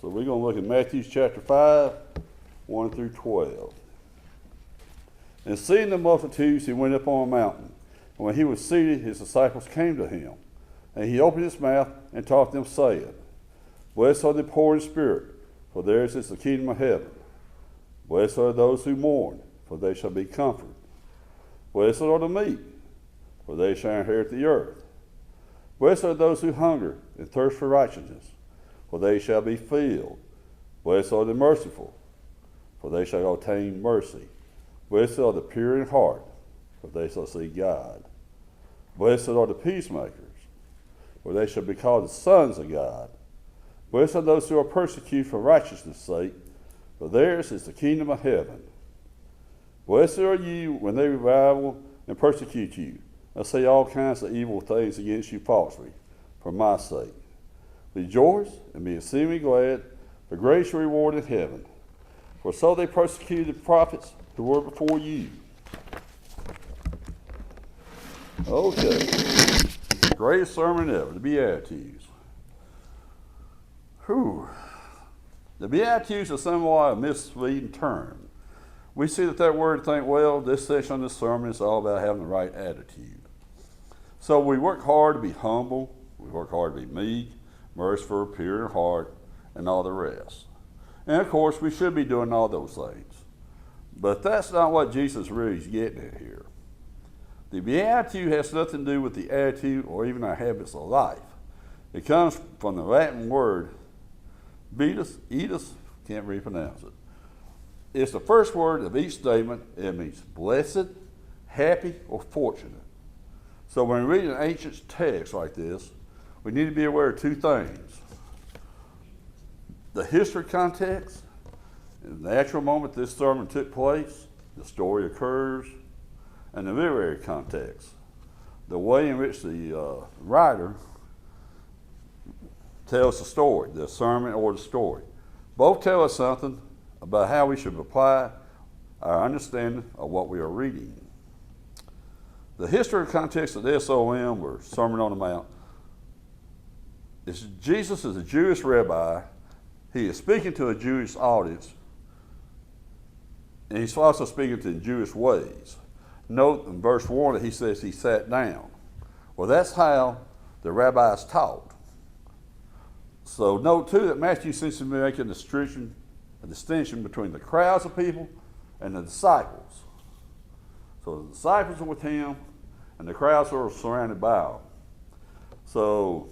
So we're going to look at Matthew chapter 5, 1 through 12. And seeing the multitudes, he went up on a mountain. And when he was seated, his disciples came to him. And he opened his mouth and taught them, saying, Blessed are the poor in spirit, for theirs is the kingdom of heaven. Blessed are those who mourn, for they shall be comforted. Blessed are the meek, for they shall inherit the earth. Blessed are those who hunger and thirst for righteousness, for they shall be filled. Blessed are the merciful, for they shall obtain mercy. Blessed are the pure in heart, for they shall see God. Blessed are the peacemakers, for they shall be called the sons of God. Blessed are those who are persecuted for righteousness' sake, for theirs is the kingdom of heaven. Blessed are you when they revile and persecute you, and say all kinds of evil things against you falsely, for my sake. Rejoice and be exceedingly glad, for great is your reward in heaven. For so they persecuted the prophets who were before you. Okay. Greatest sermon ever, the Beatitudes. Whew. The Beatitudes are somewhat a misleading term. We see that word and think, well, this section of this sermon is all about having the right attitude. So we work hard to be humble, we work hard to be meek, merciful, pure in heart, and all the rest. And of course, we should be doing all those things. But that's not what Jesus really is getting at here. The Beatitude has nothing to do with the attitude or even our habits of life. It comes from the Latin word Beatitudes, can't really pronounce it. It's the first word of each statement. It means blessed, happy, or fortunate. So when we read an ancient text like this, we need to be aware of two things. The history context, in the natural moment this sermon took place, the story occurs, and the literary context, the way in which the writer tells the story, the sermon or the story. Both tell us something about how we should apply our understanding of what we are reading. The history context of the SOM, or Sermon on the Mount, is Jesus is a Jewish rabbi. He is speaking to a Jewish audience, and he's also speaking to Jewish ways. Note in verse 1 that he says he sat down. Well, that's how the rabbis taught. So note too that Matthew seems to be making a distinction between the crowds of people and the disciples. So the disciples are with him, and the crowds are surrounded by him. So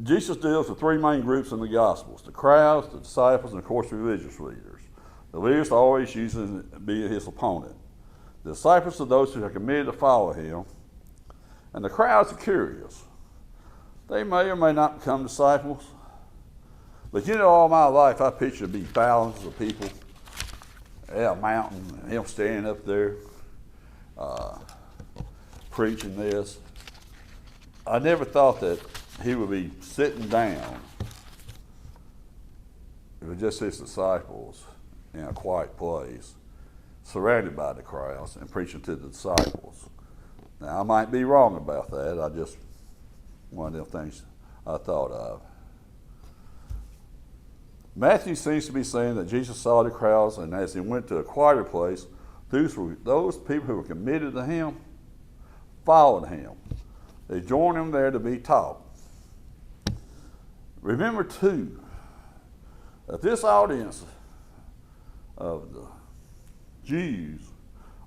Jesus deals with three main groups in the Gospels: the crowds, the disciples, and of course the religious leaders. The leaders are always using being his opponent. The disciples are those who are committed to follow him, and the crowds are curious. They may or may not become disciples, but all my life I picture to be thousands of people at a mountain, and him standing up there preaching this. I never thought that he would be sitting down. It was just his disciples in a quiet place, surrounded by the crowds, and preaching to the disciples. Now, I might be wrong about that. I just, one of them things I thought of. Matthew seems to be saying that Jesus saw the crowds, and as he went to a quieter place, those people who were committed to him followed him. They joined him there to be taught. Remember, too, that this audience of the Jews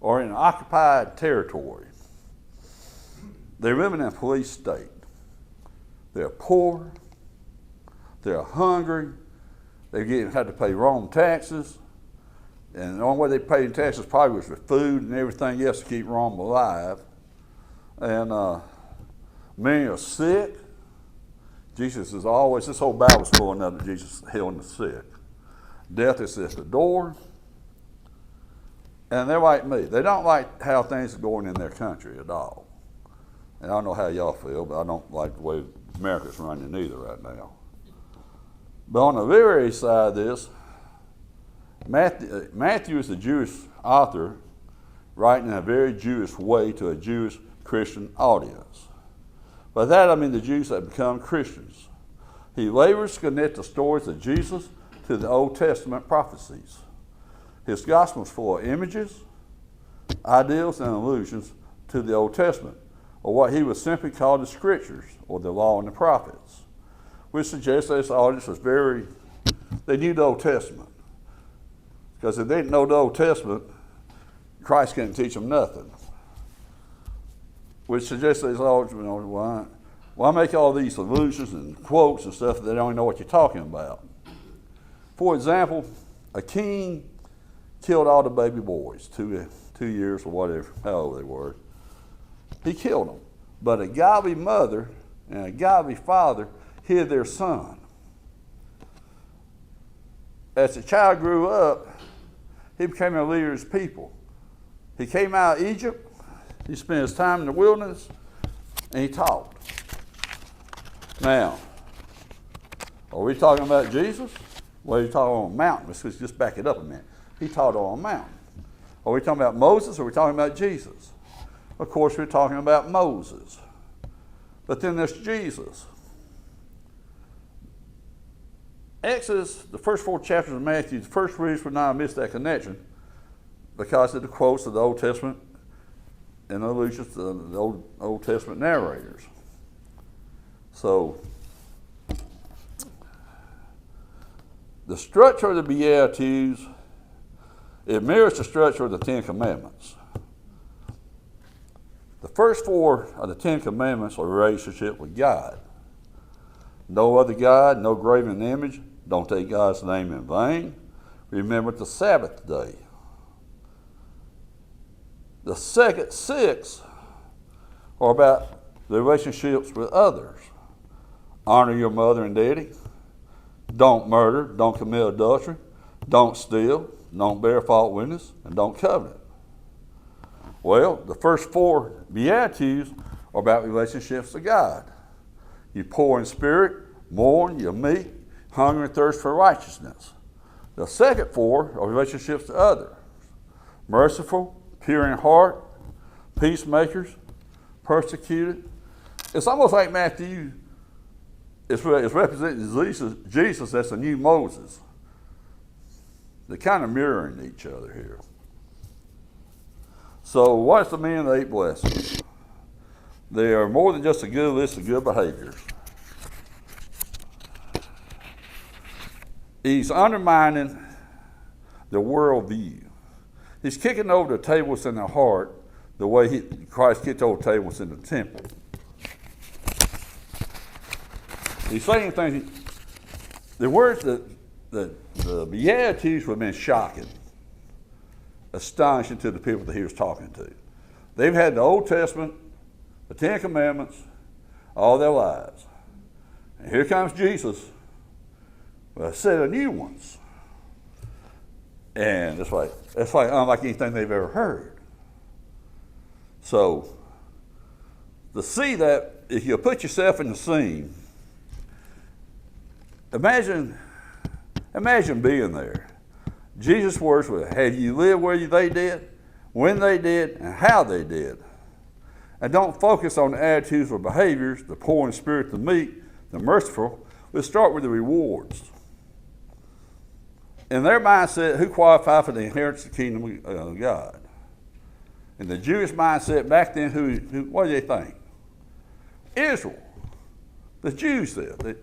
are in occupied territory. They're living in a police state. They're poor. They're hungry. They had to pay Rome taxes. And the only way they paid taxes probably was with food and everything else to keep Rome alive. And many are sick. Jesus is always, this whole Bible's full of that Jesus healing the sick. Death is at the door. And they're like me. They don't like how things are going in their country at all. And I don't know how y'all feel, but I don't like the way America's running either right now. But on the literary side of this, Matthew is a Jewish author writing in a very Jewish way to a Jewish Christian audience. By that I mean the Jews that become Christians. He labors to connect the stories of Jesus to the Old Testament prophecies. His gospel is full of images, ideals, and allusions to the Old Testament, or what he would simply call the Scriptures, or the Law and the Prophets, which suggests that this audience was they knew the Old Testament. Because if they didn't know the Old Testament, Christ couldn't teach them nothing. Which suggests that this audience, why make all these allusions and quotes and stuff if they don't even know what you're talking about? For example, a king killed all the baby boys, 2 years or whatever, how old they were. He killed them. But a godly mother and a godly father hid their son. As the child grew up, he became a leader of his people. He came out of Egypt, he spent his time in the wilderness, and he taught. Now, are we talking about Jesus? Well, he's talking on a mountain. Let's just back it up a minute. He taught on a mountain. Are we talking about Moses or are we talking about Jesus? Of course, we're talking about Moses. But then there's Jesus. Exodus, the first 4 chapters of Matthew, the first readers would not have missed that connection because of the quotes of the Old Testament and allusions to the Old Testament narrators. So, the structure of the Beatitudes, it mirrors the structure of the 10 Commandments. The first 4 of the 10 Commandments are a relationship with God. No other God, no graven image, don't take God's name in vain. Remember the Sabbath day. The second 6 are about the relationships with others. Honor your mother and daddy. Don't murder. Don't commit adultery. Don't steal. Don't bear false witness. And don't covet. Well, the first 4 Beatitudes are about relationships to God. You poor in spirit, mourn, you're meek, hunger and thirst for righteousness. The second 4 are relationships to others. Merciful, pure in heart, peacemakers, persecuted. It's almost like Matthew is representing Jesus as the new Moses. They're kind of mirroring each other here. So what's the meaning of the 8 blessings? They are more than just a good list of good behaviors. He's undermining the worldview. He's kicking over the tables in the heart the way Christ kicked over tables in the temple. He's saying things, the words that the Beatitudes would have been shocking, astonishing to the people that he was talking to. They've had the Old Testament, the 10 Commandments, all their lives. And here comes Jesus with a set of new ones. And it's like unlike anything they've ever heard. So, to see that, if you put yourself in the scene, imagine being there. Jesus' words were, have you lived where they did, when they did, and how they did? And don't focus on the attitudes or behaviors, the poor in spirit, the meek, the merciful. Let's start with the rewards. In their mindset, who qualified for the inheritance of the kingdom of God? In the Jewish mindset back then, who what do they think? Israel. The Jews did.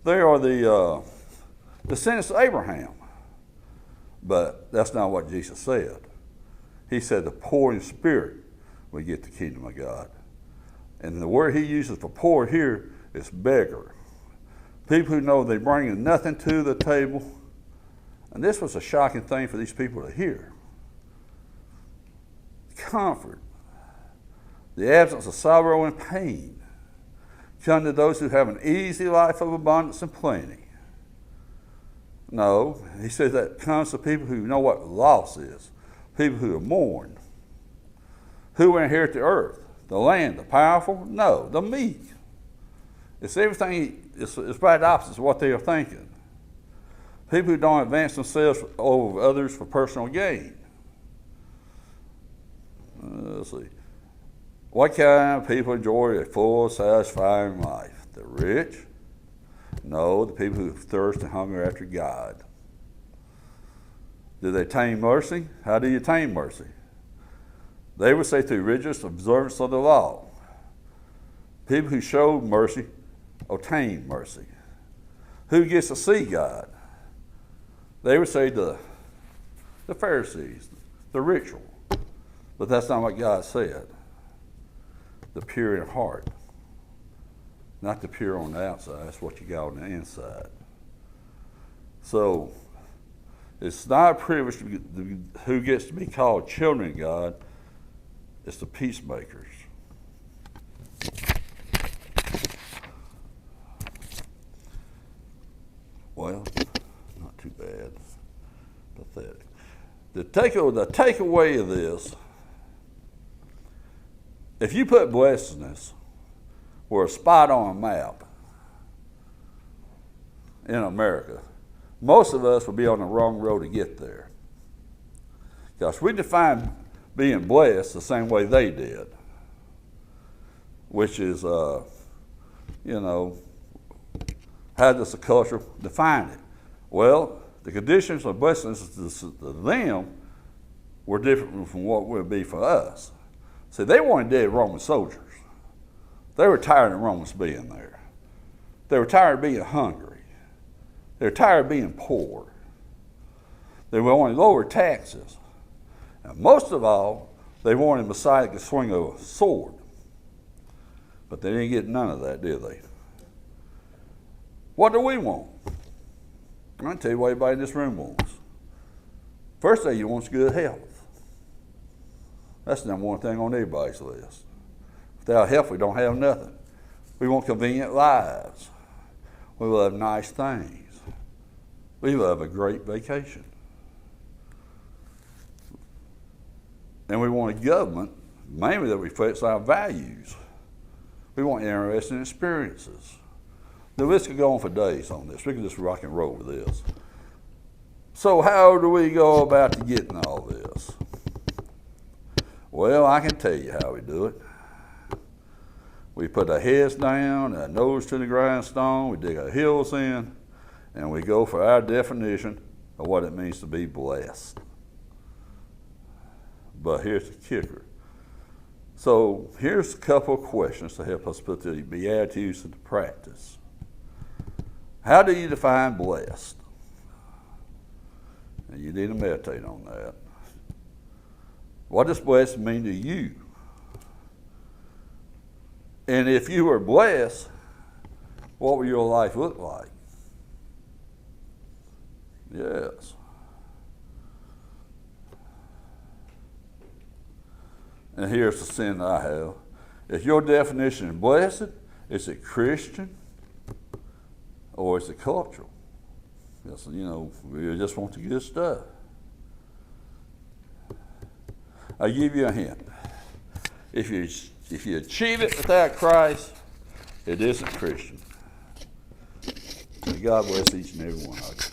They are the descendants of Abraham. But that's not what Jesus said. He said the poor in spirit will get the kingdom of God. And the word he uses for poor here is beggar. People who know they bring nothing to the table. And this was a shocking thing for these people to hear. Comfort, the absence of sorrow and pain, come to those who have an easy life of abundance and plenty. No, he says that comes to people who know what loss is, people who are mourned, who will inherit the earth, the land, the powerful. No, the meek. It's everything. It's right opposite of what they are thinking. People who don't advance themselves over others for personal gain. Let's see. What kind of people enjoy a full, satisfying life? The rich, No, the people who thirst and hunger after God. Do they attain mercy? How do you attain mercy? They would say through rigorous observance of the law. People who show mercy obtain mercy. Who gets to see God? They would say the Pharisees, the ritual. But that's not what God said. The pure in heart. Not the pure on the outside. That's what you got on the inside. So, it's not a privilege who gets to be called children of God. It's the peacemakers. Well, not too bad. Pathetic. The takeaway of this, if you put blessedness where a spot on a map in America, most of us will be on the wrong road to get there. Because we define being blessed the same way they did, which is, how does the culture define it? Well, the conditions of blessedness to them were different from what would be for us. See, they weren't dead Roman soldiers. They were tired of Romans being there. They were tired of being hungry. They were tired of being poor. They wanted lower taxes. And most of all, they wanted a Messiah to swing a sword. But they didn't get none of that, did they? What do we want? I'm going to tell you what everybody in this room wants. First thing you want is good health. That's the number one thing on everybody's list. Without health, we don't have nothing. We want convenient lives. We love nice things. We love a great vacation. And we want a government, mainly that reflects our values. We want interesting experiences. The list could go on for days on this. We could just rock and roll with this. So how do we go about getting all this? Well, I can tell you how we do it. We put our heads down, our nose to the grindstone, we dig our heels in, and we go for our definition of what it means to be blessed. But here's the kicker. So here's a couple of questions to help us put the Beatitudes into practice. How do you define blessed? And you need to meditate on that. What does blessed mean to you? And if you were blessed, what would your life look like? Yes. And here's the sin that I have. If your definition is blessed, is it Christian or is it cultural? Yes, we just want the good stuff. I'll give you a hint. If you achieve it without Christ, it isn't Christian. May God bless each and every one of you.